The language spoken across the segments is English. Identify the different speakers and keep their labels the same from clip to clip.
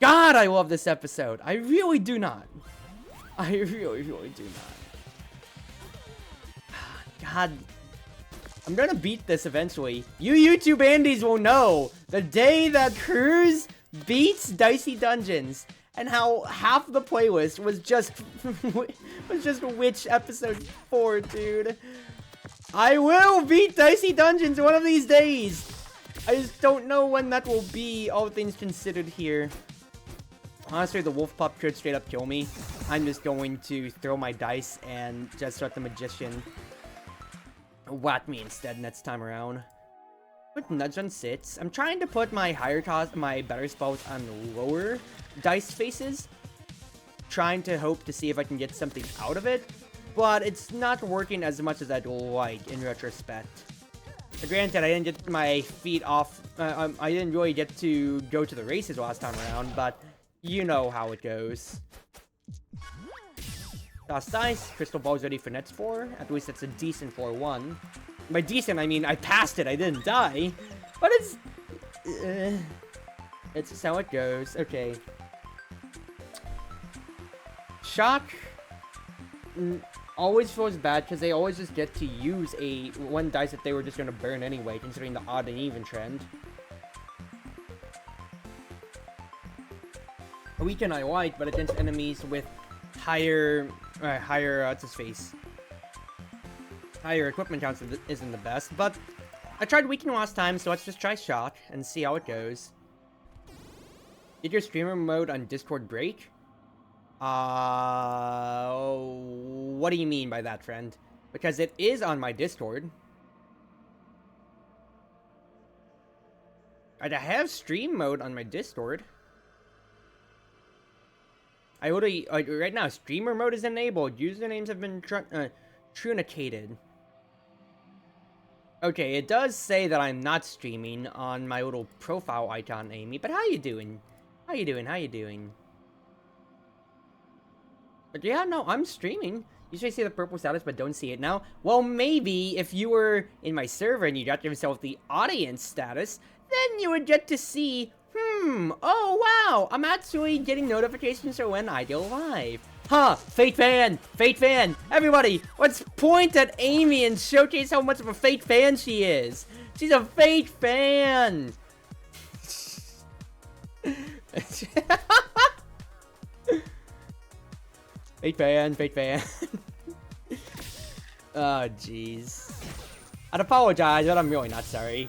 Speaker 1: God, I love this episode. I really do not. I really do not. God. I'm gonna beat this eventually. You YouTube Andies will know the day that Cruz beats Dicey Dungeons and how half the playlist was just Witch episode 4, dude. I will beat Dicey Dungeons one of these days. I just don't know when that will be, all things considered here. Honestly, the wolf pup could straight up kill me. I'm just going to throw my dice and just start the magician. Whack me instead next time around. Put nudge on sits. I'm trying to put my better spells on lower dice faces. Trying to hope to see if I can get something out of it. But it's not working as much as I'd like in retrospect. Granted, I didn't get my feet off. I didn't really get to go to the races last time around, but you know how it goes. Toss dice. Crystal ball's ready for next 4. At least it's a decent 4-1. By decent, I mean I passed it. I didn't die. But it's just how it goes. Okay. Shock always feels bad because they always just get to use one dice that they were just going to burn anyway, considering the odd and even trend. A weekend I like, but against enemies with higher what's his face? Higher equipment counts isn't the best, but I tried weekend last time, so let's just try Shock and see how it goes. Did your streamer mode on Discord break? What do you mean by that, friend? Because it is on my Discord. I have stream mode on my Discord. I already, right now, streamer mode is enabled. Usernames have been trunicated. Okay, it does say that I'm not streaming on my little profile icon, Amy. But how you doing? How you doing? How you doing? But yeah, no, I'm streaming. Usually see the purple status, but don't see it now. Well, maybe if you were in my server and you got yourself the audience status, then you would get to see, oh wow, I'm actually getting notifications for when I go live. Huh, Fate fan, everybody, let's point at Amy and showcase how much of a Fate fan she is. She's a Fate fan. Fate fan. Oh, jeez. I'd apologize, but I'm really not sorry.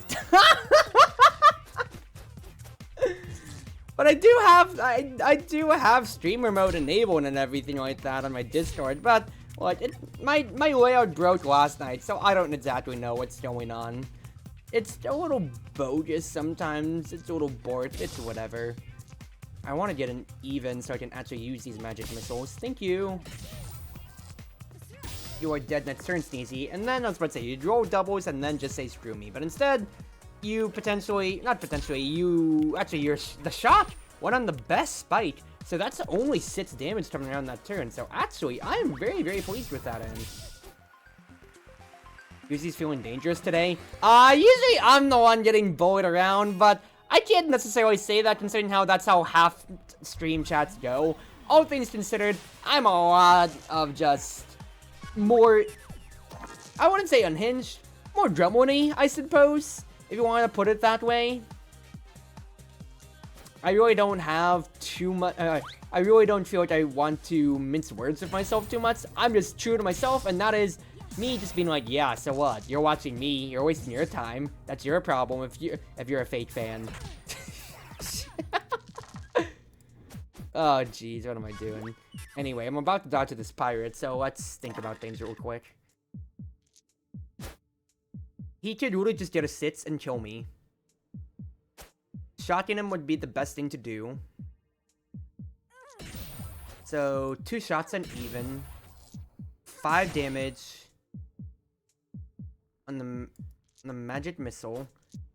Speaker 1: But I do have streamer mode enabled and everything like that on my Discord. But like, my layout broke last night, so I don't exactly know what's going on. It's a little bogus sometimes. It's a little bored. It's whatever. I want to get an even so I can actually use these magic missiles. Thank you. You are dead next turn, Sneezy. And then I was about to say, you roll doubles and then just say screw me. But instead, you you're the shock went on the best spike. So that's only 6 damage coming around that turn. So actually, I am very, very pleased with that end. Yuzi's feeling dangerous today. Usually I'm the one getting bullied around, but I can't necessarily say that considering how that's how half stream chats go. All things considered, I'm a lot of just more, I wouldn't say unhinged, more Drumlin-y, I suppose, if you want to put it that way. I really don't have too much, I really don't feel like I want to mince words with myself too much. I'm just true to myself, and that is me just being like, yeah, so what? You're watching me, you're wasting your time. That's your problem if you're a fake fan. Oh, jeez, what am I doing? Anyway, I'm about to dodge to this pirate, so let's think about things real quick. He could really just get a sits and kill me. Shocking him would be the best thing to do. So, 2 shots and even. 5 damage on the magic missile.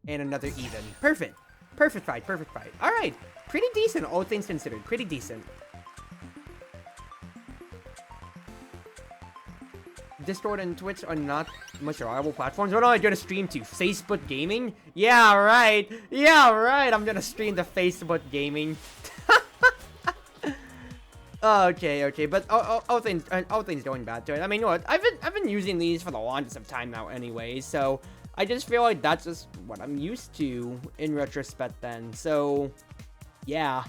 Speaker 1: And another even. Perfect. Perfect fight. Perfect fight. Alright. Pretty decent, all things considered. Pretty decent. Discord and Twitch are not much reliable platforms. What am I gonna stream to? Facebook Gaming? Yeah, right. Yeah, right. I'm gonna stream to Facebook Gaming. Okay, but all things going bad to it. I mean, you know what? I've been using these for the longest of time now, anyway. So I just feel like that's just what I'm used to in retrospect. Then, so yeah,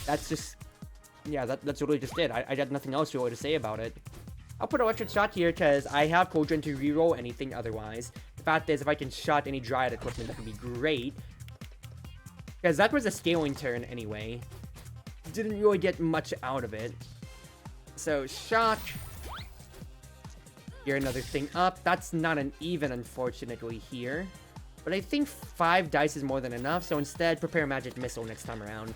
Speaker 1: that's just that's really just it. I got nothing else really to say about it. I'll put Electric Shot here because I have Cauldron to reroll anything otherwise. The fact is, if I can shot any Dryad equipment, that would be great. Because that was a scaling turn anyway. Didn't really get much out of it. So, shot. Here, another thing up. That's not an even, unfortunately, here. But I think 5 dice is more than enough, so instead, prepare a Magic Missile next time around.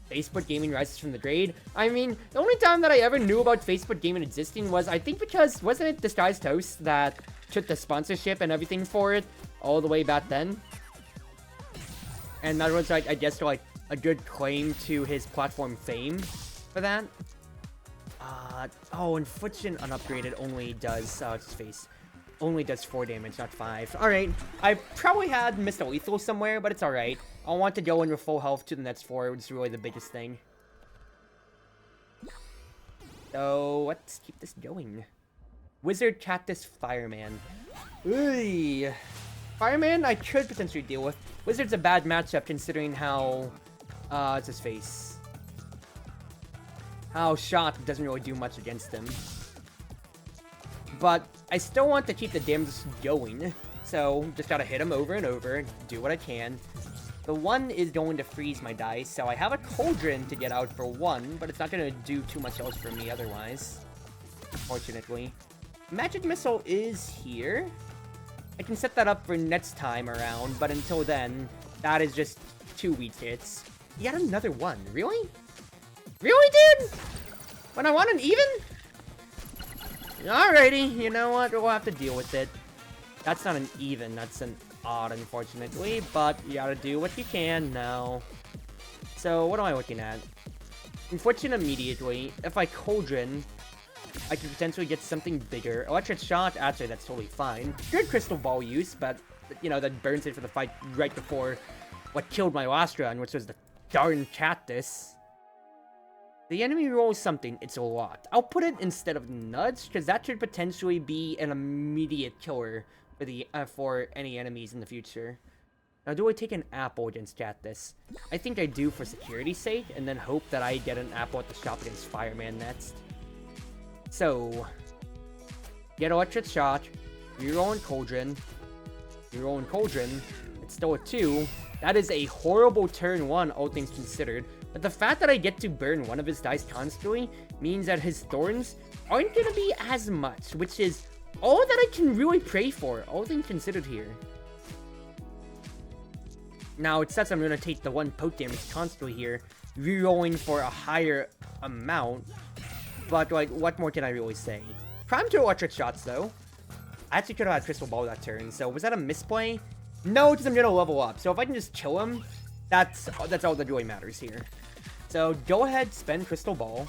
Speaker 1: Facebook Gaming rises from the grade. I mean, the only time that I ever knew about Facebook Gaming existing was, I think because, wasn't it Disguised Toast that took the sponsorship and everything for it all the way back then? And that was, like, I guess, like, a good claim to his platform fame for that. Oh, Infliction unupgraded only does, its face. Only does 4 damage, not 5. Alright, I probably had missed a lethal somewhere, but it's alright. I want to go in with full health to the next 4, which is really the biggest thing. So, let's keep this going. Wizard, Cactus, Fireman. Ooh. Fireman, I could potentially deal with. Wizard's a bad matchup considering how, it's his face. How Shot doesn't really do much against him. But I still want to keep the damage going. So, just gotta hit him over and over, do what I can. The 1 is going to freeze my dice, so I have a Cauldron to get out for 1, but it's not gonna do too much else for me otherwise. Fortunately. Magic Missile is here. I can set that up for next time around, but until then, that is just 2 weak hits. You got another 1, really? Really, dude? When I want an even? Alrighty, you know what? We'll have to deal with it. That's not an even, that's an odd, unfortunately, but you gotta do what you can now. So, what am I looking at? Infliction immediately. If I Cauldron, I could potentially get something bigger. Electric Shot, actually, that's totally fine. Good Crystal Ball use, but, you know, that burns it for the fight right before what killed my last run, which was the darn Cactus. The enemy rolls something, it's a lot. I'll put it instead of Nudge, because that should potentially be an immediate killer for the for any enemies in the future. Now, do I take an apple against Cactus? I think I do for security's sake, and then hope that I get an apple at the shop against Fireman next. So, get Electric Shot, rerolling Cauldron, it's still a 2. That is a horrible turn 1, all things considered. But the fact that I get to burn one of his dice constantly means that his thorns aren't going to be as much, which is all that I can really pray for, all things considered here. Now, it says I'm going to take the 1 poke damage constantly here, rerolling for a higher amount, but, like, what more can I really say? Prime 2 Electric Shots, though. I actually could have had Crystal Ball that turn, so was that a misplay? No, because I'm going to level up, so if I can just kill him, that's all that really matters here. So, go ahead, spend Crystal Ball.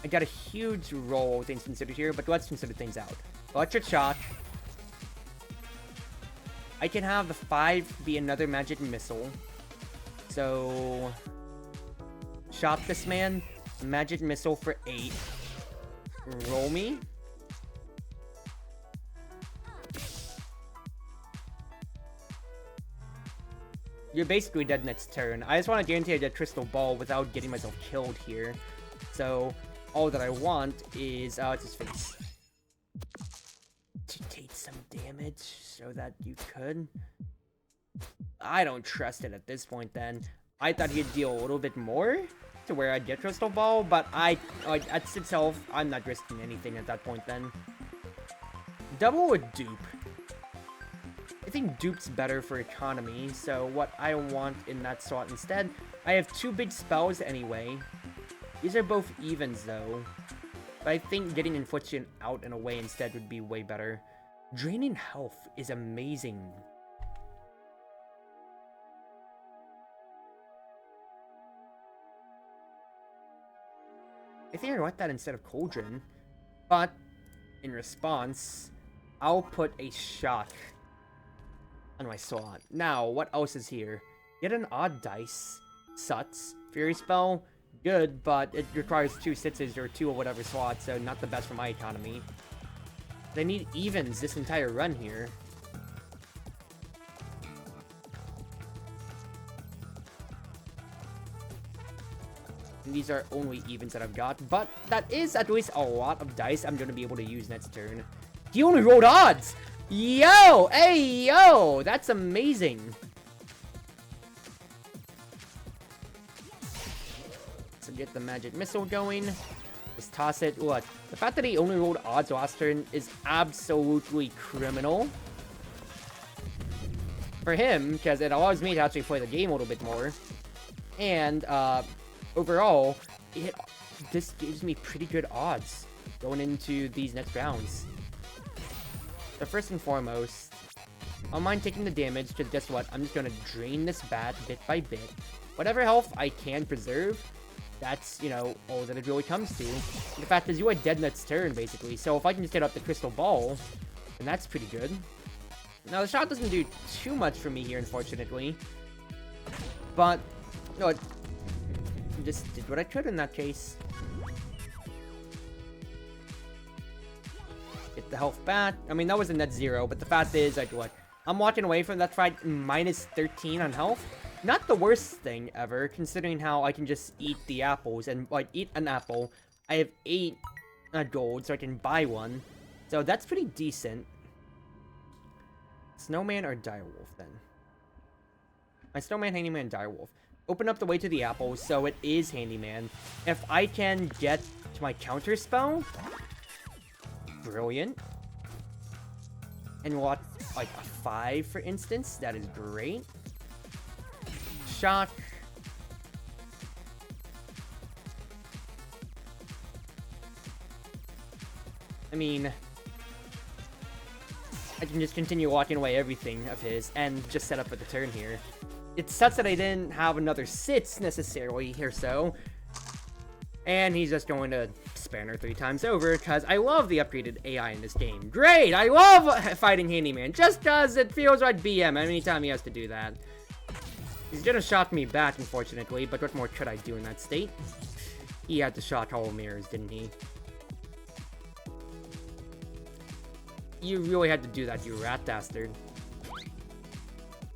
Speaker 1: I got a huge roll, things considered here, but let's consider things out. Electric Shock. I can have the 5 be another Magic Missile. So, shot this man. Magic Missile for 8. Roll me. You're basically dead next turn. I just want to guarantee I get Crystal Ball without getting myself killed here. So, all that I want is, it's his face. To take some damage so that you could. I don't trust it at this point then. I thought he'd deal a little bit more to where I'd get Crystal Ball, but at itself, I'm not risking anything at that point then. Double or dupe? I think dupe's better for economy, so what I want in that slot instead, I have 2 big spells anyway. These are both evens though, but I think getting Infliction out and away instead would be way better. Draining health is amazing. I think I want that instead of Cauldron, but in response, I'll put a Shock on my slot. Now, what else is here? Get an odd dice. Suts. Fury Spell. good, but it requires 2 sixes or 2 or whatever slots, so not the best for my economy. They need evens this entire run here. And these are only evens that I've got, but that is at least a lot of dice I'm going to be able to use next turn. He only rolled odds! Yo! Hey, yo! That's amazing! So get the magic missile going. Just toss it. Look, the fact that he only rolled odds last turn is absolutely criminal. For him, because it allows me to actually play the game a little bit more. And, overall, this gives me pretty good odds going into these next rounds. So first and foremost, I don't mind taking the damage, because guess what? I'm just going to drain this bat bit by bit. Whatever health I can preserve, that's, you know, all that it really comes to. And the fact is, you are dead next turn, basically. So if I can just get up the crystal ball, then that's pretty good. Now, the shot doesn't do too much for me here, unfortunately. But, you know, I just did what I could in that case. Get the health back. I mean, that was a net 0, but the fact is, like, what? I'm walking away from that fight minus 13 on health. Not the worst thing ever, considering how I can just eat the apples and, like, eat an apple. I have 8 gold, so I can buy one. So that's pretty decent. Snowman or Direwolf, then? My Snowman, Handyman, Direwolf. Open up the way to the apples, so it is Handyman. If I can get to my counter spell, brilliant. And what, like a 5, for instance? That is great. Shock. I mean, I can just continue walking away everything of his and just set up for the turn here. It sucks that I didn't have another sits necessarily here, so. And he's just going to Spanner 3 times over, because I love the upgraded AI in this game. Great! I love fighting Handyman, just because it feels like BM anytime he has to do that. He's gonna shock me back, unfortunately, but what more could I do in that state? He had to shock Hollow Mirrors, didn't he? You really had to do that, you rat bastard.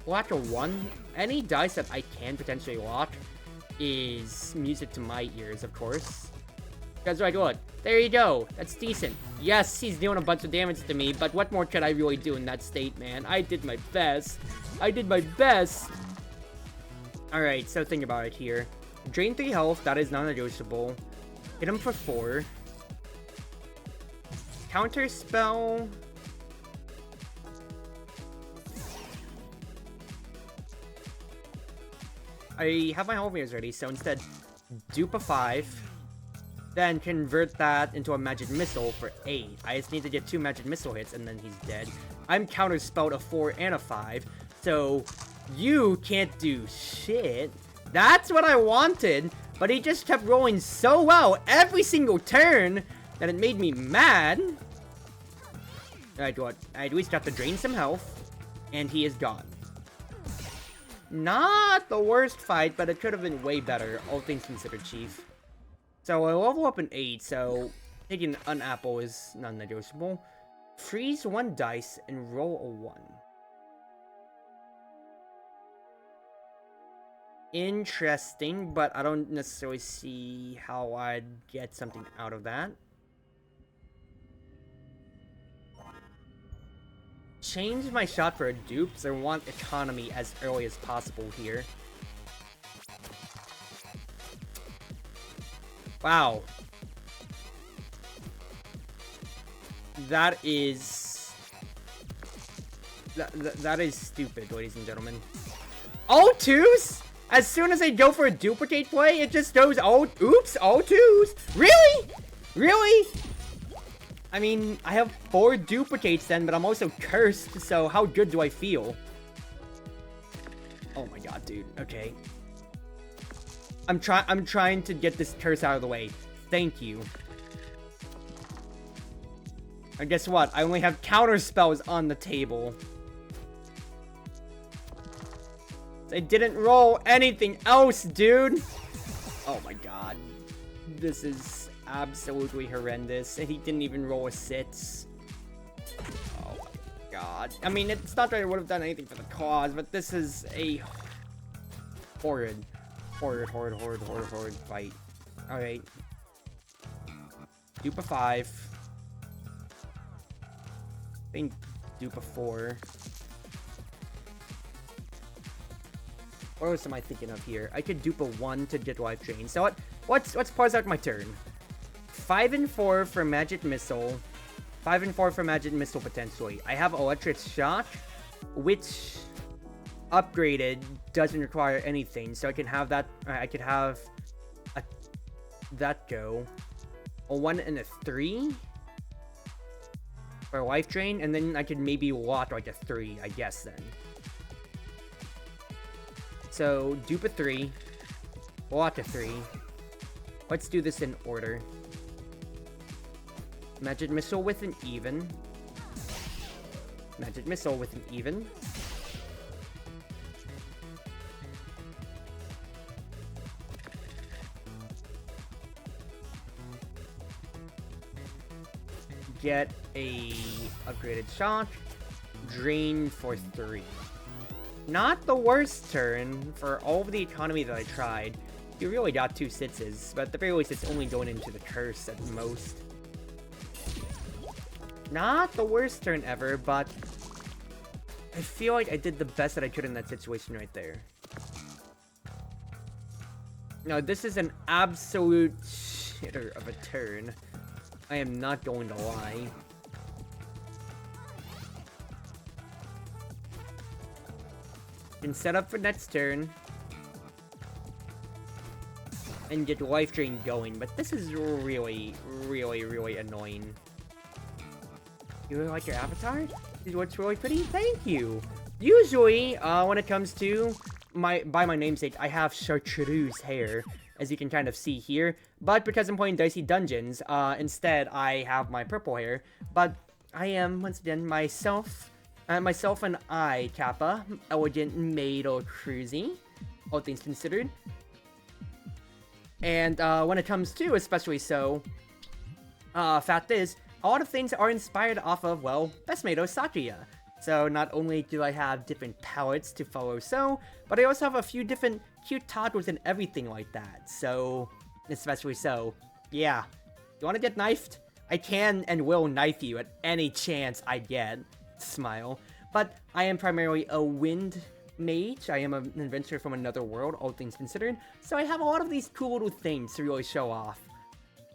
Speaker 1: Lock a 1. Any dice that I can potentially lock is music to my ears, of course. Because, like, look, there you go. That's decent. Yes, he's doing a bunch of damage to me, but what more could I really do in that state, man? I did my best. I did my best. Alright, so think about it here. Drain 3 health, that is non-negotiable. Hit him for 4. Counter spell. I have my Holmiers ready, so instead, dupe a 5. Then convert that into a magic missile for 8. I just need to get 2 magic missile hits, and then he's dead. I'm counter-spelled a 4 and a 5, so you can't do shit. That's what I wanted, but he just kept rolling so well every single turn that it made me mad. Alright, what? I at least got to drain some health, and he is gone. Not the worst fight, but it could have been way better, all things considered, Chief. So I level up an 8, so taking an apple is non-negotiable. Freeze 1 dice and roll a 1. Interesting, but I don't necessarily see how I'd get something out of that. Change my shot for a dupe, because I want economy as early as possible here. Wow. That is... That is stupid, ladies and gentlemen. All 2s? As soon as I go for a duplicate play, it just goes all... Oops, all 2s? Really? Really? I mean, I have 4 duplicates then, but I'm also cursed, so how good do I feel? Oh my god, dude. Okay. I'm trying to get this curse out of the way. Thank you. And guess what? I only have counter spells on the table. I didn't roll anything else, dude. Oh my god. This is absolutely horrendous. And he didn't even roll a 6. Oh my god. I mean, it's not that I would have done anything for the cause, but this is a horrid fight. Alright. Dupe a 5. I think dupe a 4. What else am I thinking of here? I could dupe a 1 to get life drain. So let's pause out my turn. 5 and 4 for magic missile. 5 and 4 for magic missile potentially. I have electric shock, which upgraded doesn't require anything. So I can have that. I could have that go. A 1 and a 3 for life drain, and then I could maybe lock like a 3, I guess then. So, dupe a 3. Lock a 3. Let's do this in order. Magic Missile with an even. Magic Missile with an even. Get a upgraded shock. Drain for 3. Not the worst turn for all of the economy that I tried. You really got 2 sitses, but at the very least it's only going into the curse at most. Not the worst turn ever, but I feel like I did the best that I could in that situation right there. Now, this is an absolute shitter of a turn. I am not going to lie. Can set up for next turn and get life drain going, but this is really annoying. You really like your avatar? This is what's really pretty? Thank you. Usually, when it comes to my namesake, I have chartreuse hair, as you can kind of see here. But because I'm playing Dicey Dungeons, instead I have my purple hair. But I am once again myself and I, Kappa, elegant Maid or Cruzy, all things considered. And when it comes to, especially so, fact is, a lot of things are inspired off of, well, Best Maid Satya. So not only do I have different palettes to follow so, but I also have a few different cute toddlers and everything like that. So, especially so, yeah. You want to get knifed? I can and will knife you at any chance I get. Smile. But I am primarily a wind mage. I am an adventurer from another world, all things considered. So I have a lot of these cool little things to really show off.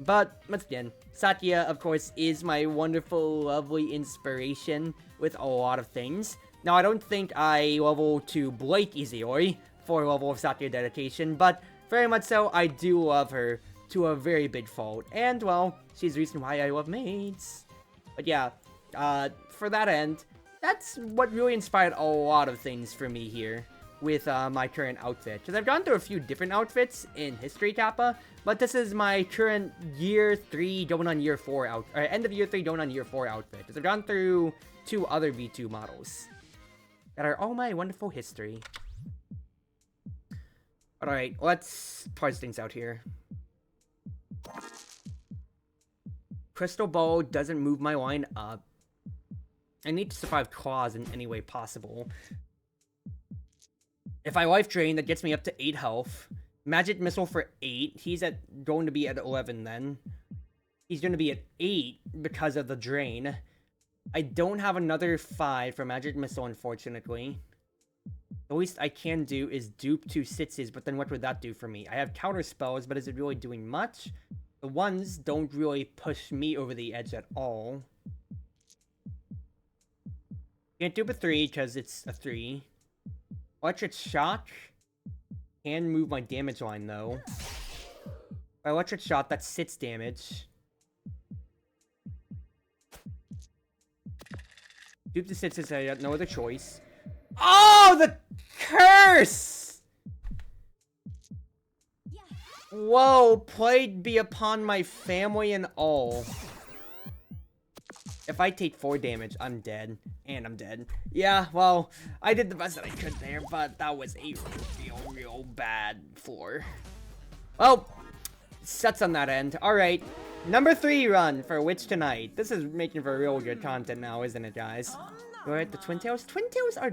Speaker 1: But, once again, Satya, of course, is my wonderful, lovely inspiration with a lot of things. Now, I don't think I level to Blake easily for a level of Satya dedication, but very much so, I do love her to a very big fault. And, well, she's the reason why I love maids. But yeah, for that end, that's what really inspired a lot of things for me here with my current outfit. Because I've gone through a few different outfits in History Kappa, but this is my current year 3 going on year 4 end of year 3 going on year 4 outfit. Because I've gone through 2 other V2 models that are all my wonderful history. Alright, let's parse things out here. Crystal Ball doesn't move my line up. I need to survive claws in any way possible. If I life drain, that gets me up to 8 health. Magic Missile for 8. He's going to be at 11 then. He's going to be at 8 because of the drain. I don't have another 5 for Magic Missile, unfortunately. The least I can do is dupe 2 sitses, but then what would that do for me? I have counter spells, but is it really doing much? The ones don't really push me over the edge at all. Can't dupe a 3 because it's a 3. Electric Shock can move my damage line, though. By Electric Shock, that's 6 damage. Dupe the 6s, I got no other choice. Oh, the curse! Whoa, plague be upon my family and all. If I take 4 damage, I'm dead. And I'm dead. Yeah, well, I did the best that I could there, but that was a real bad floor. Well, sucks on that end. Alright. Number 3 run for Witch tonight. This is making for real good content now, isn't it, guys? We're at the Twin Tails. Twin Tails are